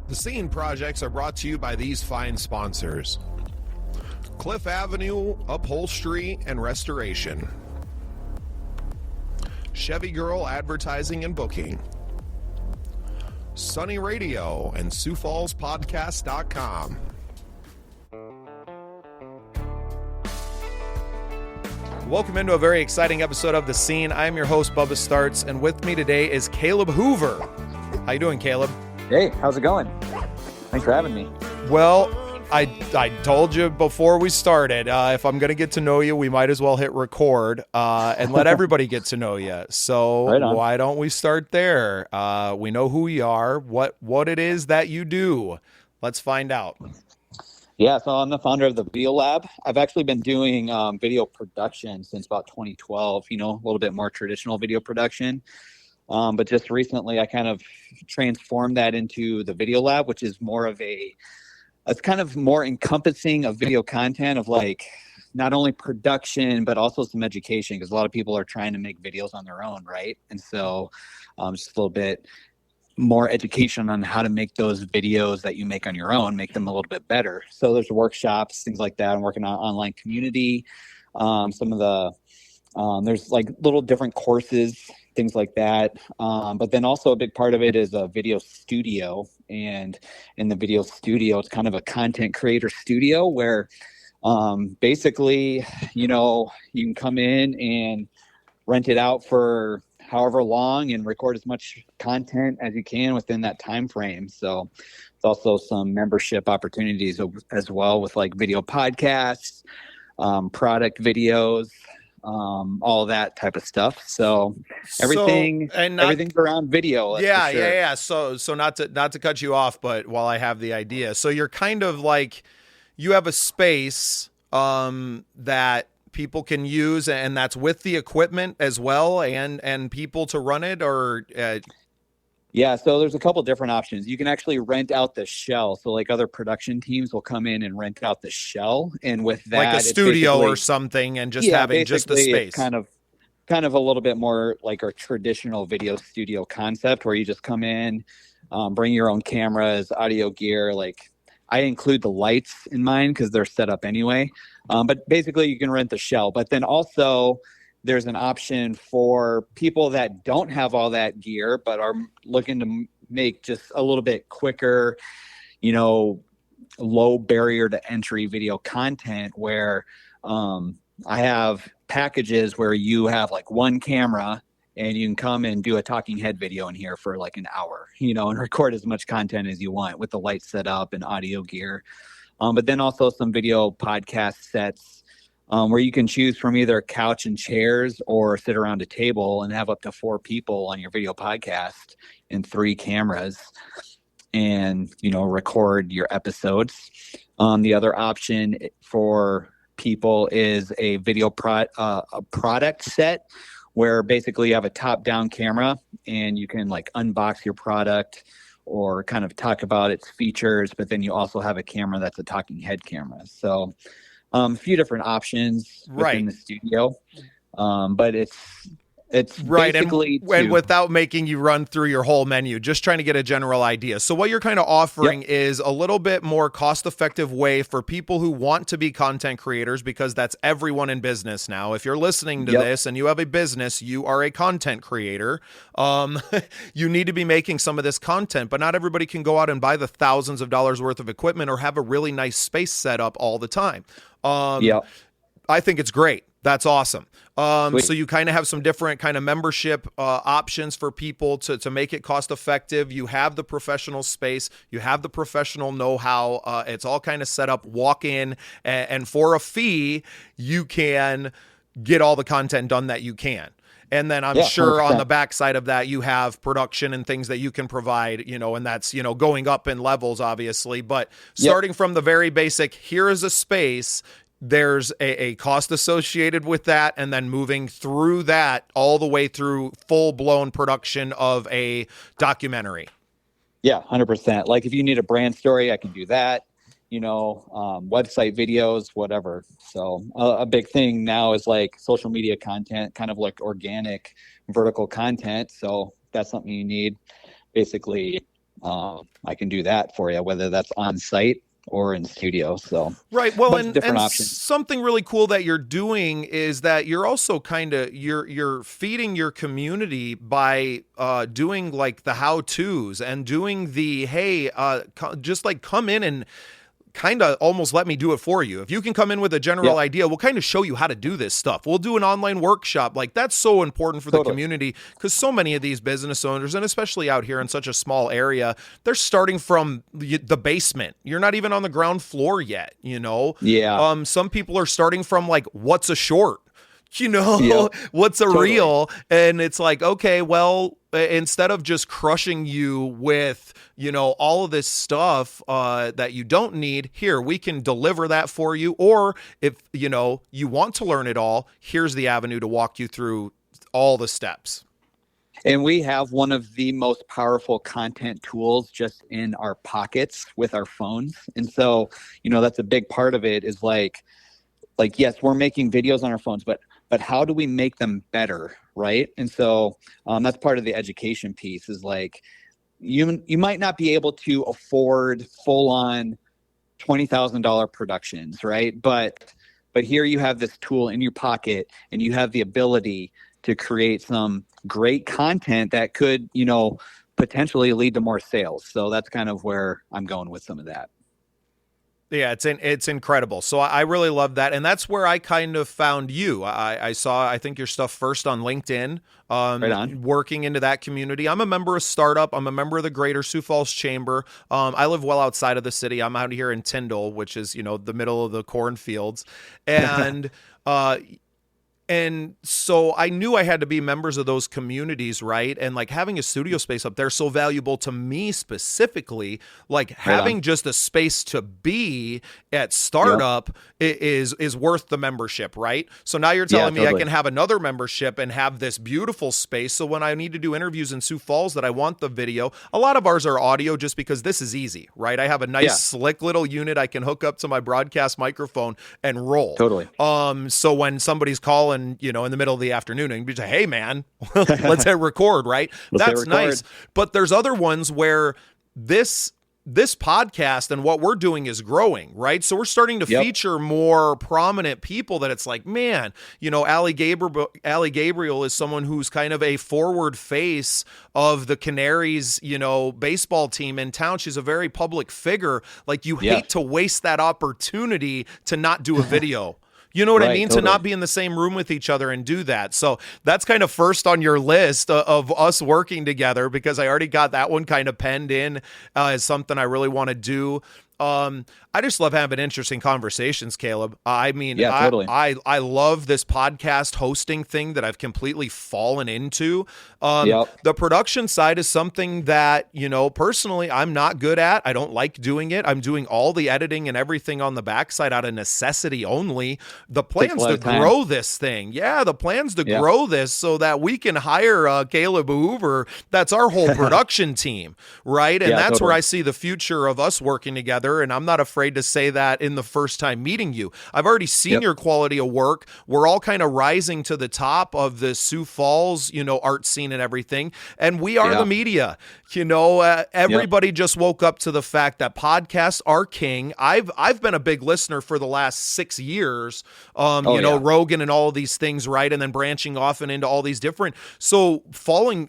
The Scene projects are brought to you by these fine sponsors: Cliff Avenue Upholstery and Restoration, Chevy Girl Advertising and Booking, Sunny Radio, and SiouxFallsPodcast.com. Welcome into a very exciting episode of The Scene. I'm your host, Bubba Starts, and with me today is Caleb Hoover. How you doing, Caleb? Hey, how's it going? Thanks for having me. Well, I told you before we started, if I'm going to get to know you, we might as well hit record and let everybody get to know you. So why don't we start there? We know who you are, what it is that you do. Let's find out. Yeah, so I'm the founder of the Video Lab. I've actually been doing video production since about 2012, a little bit more traditional video production. But just recently, I kind of transformed that into the Video Lab, which is it's kind of more encompassing of video content of like not only production, but also some education, because a lot of people are trying to make videos on their own, right? And so just a little bit more education on how to make those videos that you make on your own, make them a little bit better. So there's workshops, things like that. I'm working on online community. There's like little different courses, things like that. But then also a big part of it is a video studio. And in the video studio, it's kind of a content creator studio where basically, you can come in and rent it out for however long and record as much content as you can within that time frame. So it's also some membership opportunities as well with like video podcasts, product videos, all that type of stuff. So everything's around video. Yeah. So not to cut you off, but while I have the idea, so you're kind of like, you have a space that people can use, and that's with the equipment as well, and people to run it, or Yeah, so there's a couple different options. You can actually rent out the shell. So like other production teams will come in and rent out the shell, and with that, like a studio or something, and just having just the space. It's kind of a little bit more like a traditional video studio concept, where you just come in, bring your own cameras, audio gear. Like I include the lights in mine because they're set up anyway. But basically you can rent the shell. But then also there's an option for people that don't have all that gear, but are looking to make just a little bit quicker, low barrier to entry video content, where I have packages where you have like one camera and you can come and do a talking head video in here for like an hour, and record as much content as you want with the lights set up and audio gear. But then also some video podcast sets where you can choose from either couch and chairs or sit around a table and have up to 4 people on your video podcast and 3 cameras and, record your episodes. The other option for people is a video product set, where basically you have a top-down camera and you can like unbox your product or kind of talk about its features, but then you also have a camera that's a talking head camera. So a few different options within the studio, but it's right, basically and without making you run through your whole menu, just trying to get a general idea. So what you're kind of offering is a little bit more cost-effective way for people who want to be content creators, because that's everyone in business now. If you're listening to this and you have a business, you are a content creator. You need to be making some of this content, but not everybody can go out and buy the thousands of dollars worth of equipment or have a really nice space set up all the time. I think it's great. That's awesome. So you kind of have some different kind of membership options for people to make it cost effective. You have the professional space, you have the professional know-how. It's all kind of set up, walk in, and for a fee, you can get all the content done that you can. And then I'm sure 100%. On the backside of that, you have production and things that you can provide, and that's, going up in levels, obviously. But starting from the very basic, here is a space, there's a cost associated with that, and then moving through that all the way through full-blown production of a documentary. Yeah, 100%. Like if you need a brand story, I can do that. Website videos, whatever. So a big thing now is like social media content, kind of like organic vertical content. So that's something you need. Basically, I can do that for you, whether that's on site or in studio. So right. Well, bunch of different and options. something really cool that you're doing is that you're also kind of you're feeding your community by doing like the how-tos and doing the hey, just like come in and kind of almost let me do it for you. If you can come in with a general idea, we'll kind of show you how to do this stuff. We'll do an online workshop. Like that's so important for the community because so many of these business owners, and especially out here in such a small area, they're starting from the basement. You're not even on the ground floor yet, you know? Yeah. Some people are starting from like, what's a short? You know, what's a reel? And it's like, okay, well, instead of just crushing you with, you know, all of this stuff that you don't need, here, we can deliver that for you. Or if, you know, you want to learn it all, here's the avenue to walk you through all the steps. And we have one of the most powerful content tools just in our pockets with our phones. And so, you know, that's a big part of it is like, yes, we're making videos on our phones, but how do we make them better, right? And so that's part of the education piece is like you might not be able to afford full-on $20,000 productions, right? But here you have this tool in your pocket and you have the ability to create some great content that could, you know, potentially lead to more sales. So that's kind of where I'm going with some of that. Yeah, it's incredible. So I really love that. And that's where I kind of found you. I saw, I think, your stuff first on LinkedIn, Right on. working into that community. I'm a member of Startup. I'm a member of the Greater Sioux Falls Chamber. I live well outside of the city. I'm out here in Tyndall, which is, you know, the middle of the cornfields. And and so I knew I had to be members of those communities, right? And like having a studio space up there is so valuable to me specifically. Like having just a space to be at Startup is worth the membership, right? So now you're telling me I can have another membership and have this beautiful space. So when I need to do interviews in Sioux Falls that I want the video, a lot of ours are audio just because this is easy, right? I have a nice slick little unit I can hook up to my broadcast microphone and roll. Totally. So when somebody's calling, you know, in the middle of the afternoon and be like, hey man, let's hit record, right? That's nice. But there's other ones where this podcast and what we're doing is growing, right? So we're starting to feature more prominent people that it's like, man, you know, Allie Gabriel is someone who's kind of a forward face of the Canaries, you know, baseball team in town. She's a very public figure. Like you hate to waste that opportunity to not do a video. You know what I mean? Totally. To not be in the same room with each other and do that. So that's kind of first on your list of us working together because I already got that one kind of penned in as something I really want to do. I just love having interesting conversations, Caleb. I mean, totally. I love this podcast hosting thing that I've completely fallen into. The production side is something that, you know, personally, I'm not good at. I don't like doing it. I'm doing all the editing and everything on the backside out of necessity only. The plans to grow this thing. Yeah, the plans to grow this so that we can hire Caleb Hoover. That's our whole production team, right? And that's where I see the future of us working together. And I'm not afraid to say that in the first time meeting you. I've already seen your quality of work. We're all kind of rising to the top of the Sioux Falls, you know, art scene and everything. And we are the media. You know, everybody just woke up to the fact that podcasts are king. I've been a big listener for the last 6 years. You know, Rogan and all of these things, right? And then branching off and into all these different. So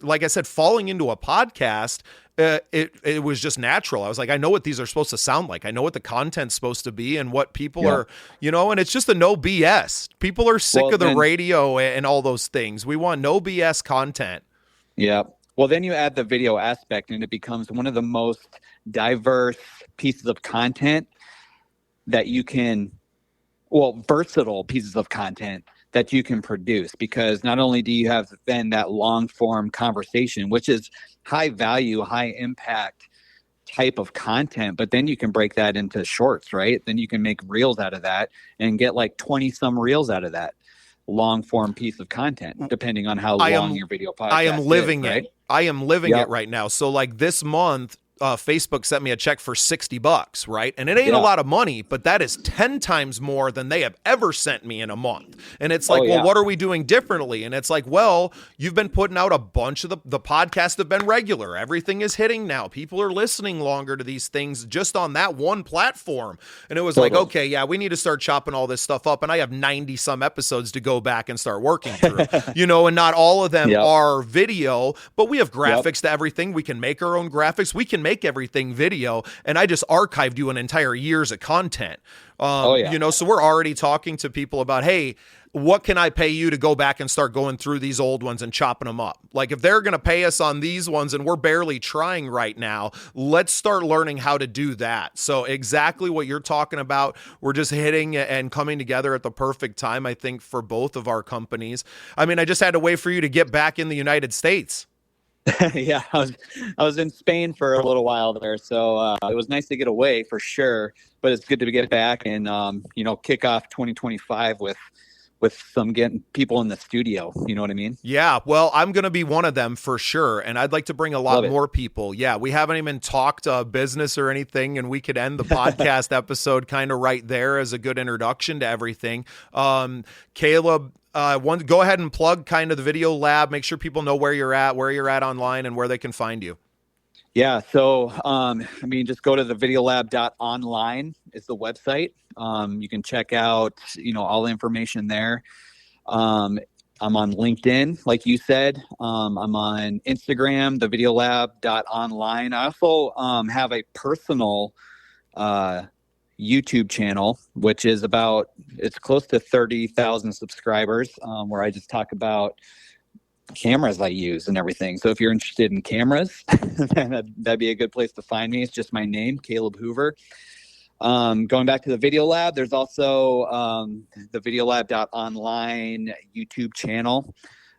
like I said, falling into a podcast, it was just natural. I was like, I know what these are supposed to sound like. I know what the content's supposed to be and what people are, you know, and it's just a no BS. People are sick of the radio and all those things. We want no BS content. Yeah. Well, then you add the video aspect and it becomes one of the most diverse pieces of content that you can, versatile pieces of content that you can produce, because not only do you have then that long form conversation, which is high value, high impact type of content, but then you can break that into shorts, right? Then you can make reels out of that and get like 20 some reels out of that long form piece of content, depending on how long your video podcast is. I am living it right now. So like this month, Facebook sent me a check for $60, right? And it ain't a lot of money, but that is 10 times more than they have ever sent me in a month. And it's like, well, what are we doing differently? And it's like, well, you've been putting out a bunch of the podcasts have been regular. Everything is hitting now. People are listening longer to these things just on that one platform. And it was like, okay, yeah, we need to start chopping all this stuff up. And I have 90 some episodes to go back and start working through, and not all of them are video, but we have graphics to everything. We can make our own graphics. We can make everything video. And I just archived you an entire year's of content. So we're already talking to people about, hey, what can I pay you to go back and start going through these old ones and chopping them up? Like if they're going to pay us on these ones and we're barely trying right now, let's start learning how to do that. So exactly what you're talking about, we're just hitting and coming together at the perfect time, I think, for both of our companies. I mean, I just had to wait for you to get back in the United States. Yeah, I was in Spain for a little while there, so it was nice to get away for sure. But it's good to get back and kick off 2025 with some getting people in the studio. You know what I mean? Yeah. Well, I'm going to be one of them for sure. And I'd like to bring a lot more people. Yeah. We haven't even talked business or anything, and we could end the podcast episode kind of right there as a good introduction to everything. Caleb, go ahead and plug kind of the Video Lab. Make sure people know where you're at online and where they can find you. Yeah. So, just go to the videolab.online is the website. You can check out, all the information there. I'm on LinkedIn, like you said. I'm on Instagram, the videolab.online. I also have a personal YouTube channel, which is it's close to 30,000 subscribers, where I just talk about cameras I use and everything. So if you're interested in cameras, then that'd be a good place to find me. It's just my name, Caleb Hoover. Going back to the Video Lab, there's also the videolab.online YouTube channel,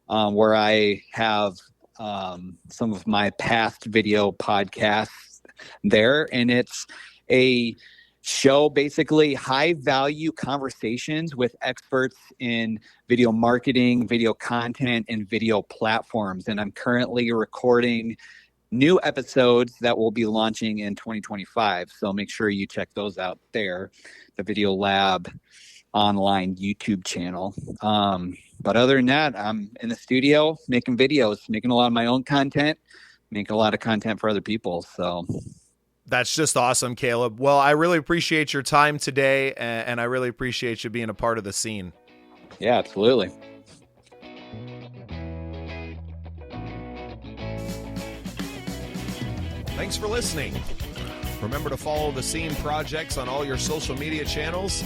where I have some of my past video podcasts there. And it's a show, basically high value conversations with experts in video marketing, video content, and video platforms. And I'm currently recording new episodes that will be launching in 2025. So make sure you check those out there, the Video Lab online YouTube channel. But other than that, I'm in the studio making videos, making a lot of my own content, making a lot of content for other people. So that's just awesome, Caleb. Well, I really appreciate your time today, and I really appreciate you being a part of the scene. Yeah, absolutely. Thanks for listening. Remember to follow The Scene Projects on all your social media channels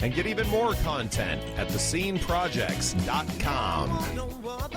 and get even more content at thesceneprojects.com.